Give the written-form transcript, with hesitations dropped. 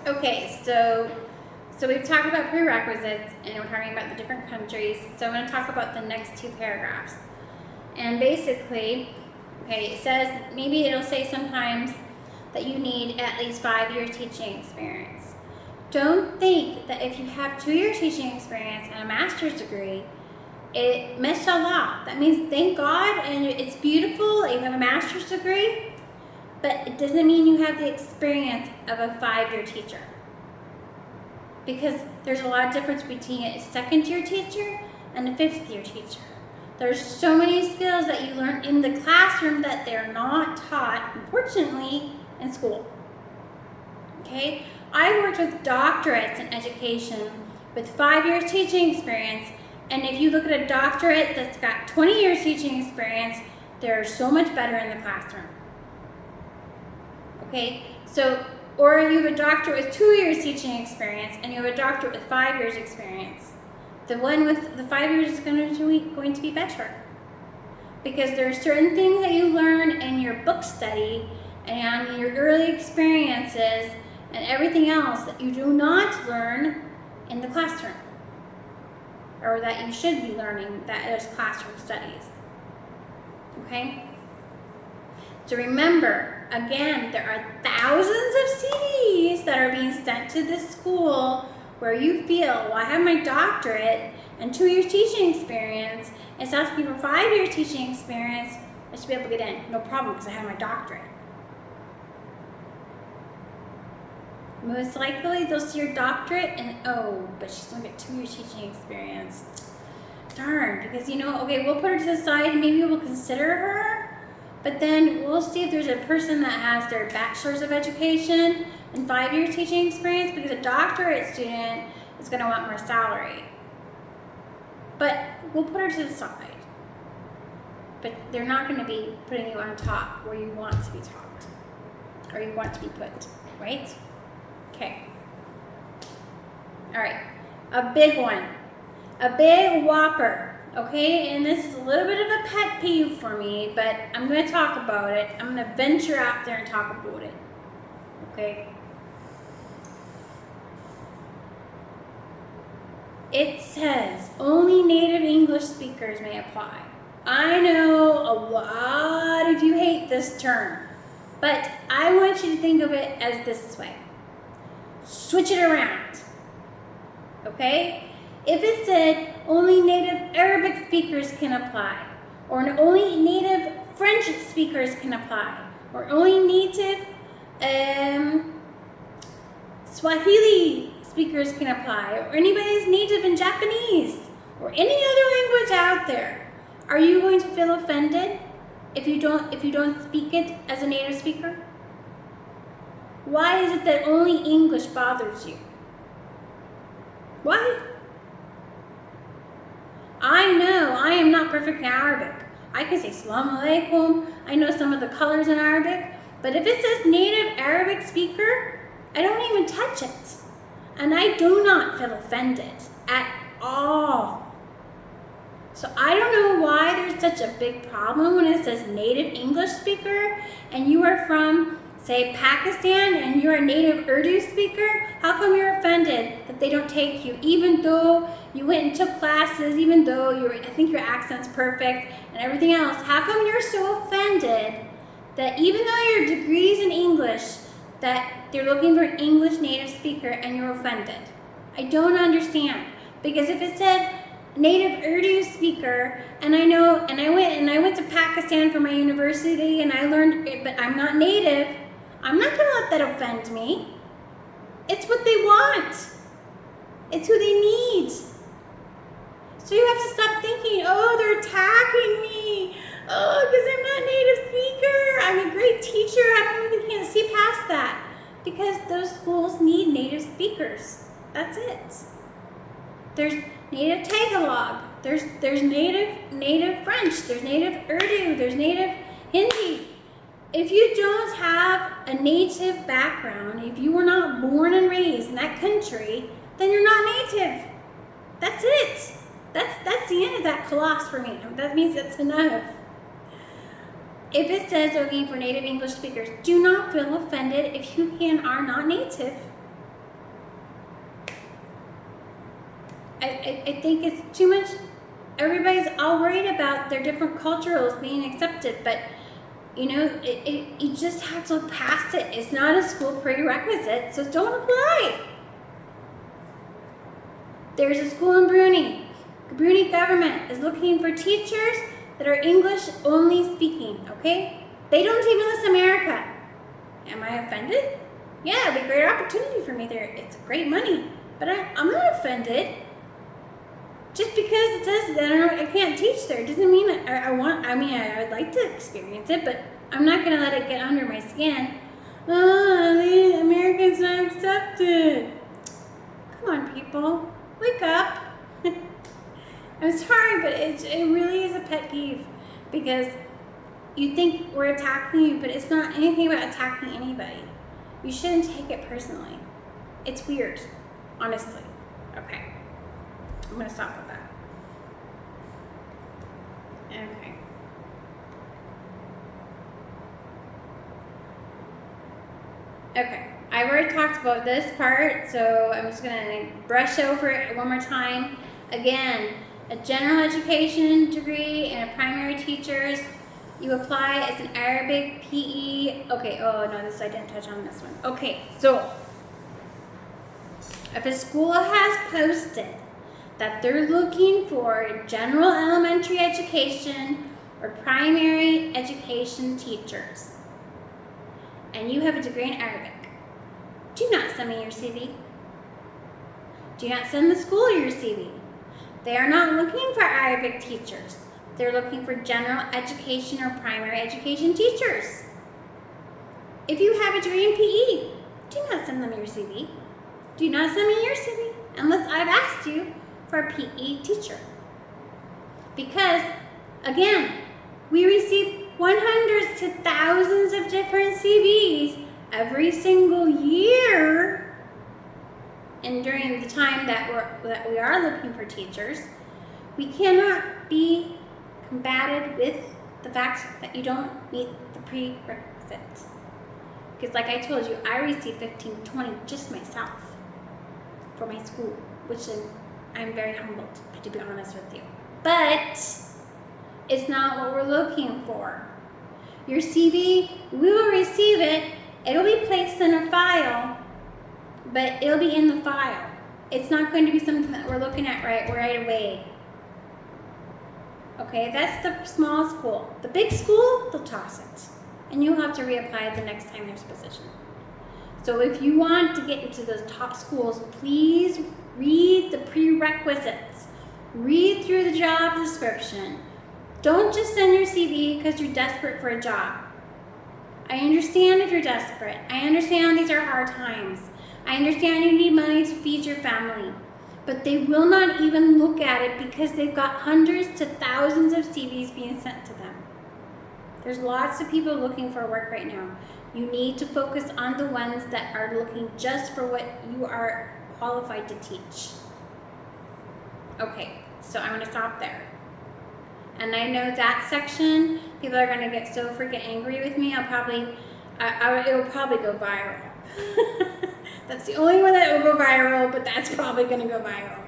Okay, so we've talked about prerequisites and we're talking about the different countries. So I'm going to talk about the next two paragraphs. And basically, okay, it says, maybe it'll say sometimes that you need at least 5 years teaching experience. Don't think that if you have 2 years teaching experience and a master's degree, mashallah, that means thank God and it's beautiful that you have a master's degree, but it doesn't mean you have the experience of a 5-year teacher. Because there's a lot of difference between a second-year teacher and a 5th-year teacher. There's so many skills that you learn in the classroom that they're not taught, unfortunately, in school. Okay? I worked with doctorates in education with 5 years teaching experience, and if you look at a doctorate that's got 20 years teaching experience, they're so much better in the classroom. Okay? So, or you have a doctorate with 2 years teaching experience, and you have a doctorate with 5 years experience. The one with the 5 years is going to be better. Because there are certain things that you learn in your book study and your early experiences and everything else that you do not learn in the classroom. Or that you should be learning that as classroom studies. Okay? So remember, again, there are thousands of CVs that are being sent to this school where you feel, well, I have my doctorate and 2 years teaching experience. It's asking for 5 years teaching experience. I should be able to get in. No problem, because I have my doctorate. Most likely, they'll see your doctorate and, oh, but she's only got 2 years teaching experience. Darn, because, okay, we'll put her to the side and maybe we'll consider her. But then we'll see if there's a person that has their bachelor's of education and 5 years teaching experience, because a doctorate student is going to want more salary. But we'll put her to the side. But they're not going to be putting you on top where you want to be taught or you want to be put, right? Okay. All right. A big one. A big whopper. Okay, and this is a little bit of a pet peeve for me, but I'm going to talk about it. I'm going to venture out there and talk about it. Okay? It says only native English speakers may apply. I know a lot of you hate this term, but I want you to think of it as this way. Switch it around. Okay? If it said only native Arabic speakers can apply, or only native French speakers can apply, or only native Swahili speakers can apply, or anybody who's native in Japanese, or any other language out there, are you going to feel offended if you don't speak it as a native speaker? Why is it that only English bothers you? Why? I know I am not perfect in Arabic. I can say Assalamu alaikum. I know some of the colors in Arabic. But if it says native Arabic speaker, I don't even touch it. And I do not feel offended at all. So I don't know why there's such a big problem when it says native English speaker and you are from, say, Pakistan and you're a native Urdu speaker. How come you're offended that they don't take you, even though you went and took classes, even though I think your accent's perfect and everything else? How come you're so offended that even though your degree's in English, that they're looking for an English native speaker and you're offended? I don't understand. Because if it said native Urdu speaker, and I went to Pakistan for my university and I learned it, but I'm not native, I'm not gonna let that offend me. It's what they want. It's who they need. So you have to stop thinking, oh, they're attacking me. Oh, because I'm not a native speaker. I'm a great teacher. How come they can't see past that? Because those schools need native speakers. That's it. There's native Tagalog. There's native French. There's native Urdu. There's native Hindi. If you don't have a native background, if you were not born and raised in that country, then you're not native. That's it. That's the end of that clause for me. That means it's enough. If it says looking for native English speakers, do not feel offended if you are not native. I think it's too much. Everybody's all worried about their different cultures being accepted, but you just have to look past it. It's not a school prerequisite, so don't apply. There's a school in Brunei. The Brunei government is looking for teachers that are English only speaking, okay? They don't even list America. Am I offended? Yeah, it'd be a great opportunity for me there. It's great money, but I'm not offended. Just because it says that I can't teach there doesn't mean I would like to experience it, but I'm not going to let it get under my skin. Oh, the Americans not accepted. Come on, people. Wake up. I'm sorry, but it really is a pet peeve because you think we're attacking you, but it's not anything about attacking anybody. You shouldn't take it personally. It's weird, honestly. Okay. I'm going to stop with that. Okay. Okay. I've already talked about this part, so I'm just going to brush over it one more time. Again, a general education degree and a primary teacher's, you apply as an Arabic PE. Okay, oh no, I didn't touch on this one. Okay, so if a school has posted that they're looking for general elementary education or primary education teachers, and you have a degree in Arabic, do not send me your CV. Do not send the school your CV. They are not looking for Arabic teachers. They're looking for general education or primary education teachers. If you have a degree in PE, do not send them your CV. Do not send me your CV unless I've asked you for a PE teacher. Because, again, we receive hundreds to thousands of different CVs every single year. And during the time that we are looking for teachers, we cannot be combated with the fact that you don't meet the prerequisites. Because like I told you, I received 15, 20 just myself for my school, which I'm very humbled, to be honest with you. But it's not what we're looking for. Your CV, we will receive it. It'll be placed in a file, but it'll be in the file. It's not going to be something that we're looking at right away. Okay, that's the small school. The big school, they'll toss it. And you'll have to reapply the next time there's a position. So if you want to get into those top schools, please read the prerequisites. Read through the job description. Don't just send your CV because you're desperate for a job. I understand if you're desperate. I understand these are hard times. I understand you need money to feed your family. But they will not even look at it because they've got hundreds to thousands of CVs being sent to them. There's lots of people looking for work right now. You need to focus on the ones that are looking just for what you are qualified to teach. Okay, so I'm going to stop there. And I know that section, people are going to get so freaking angry with me. It'll probably go viral. That's the only one that will go viral, but that's probably going to go viral.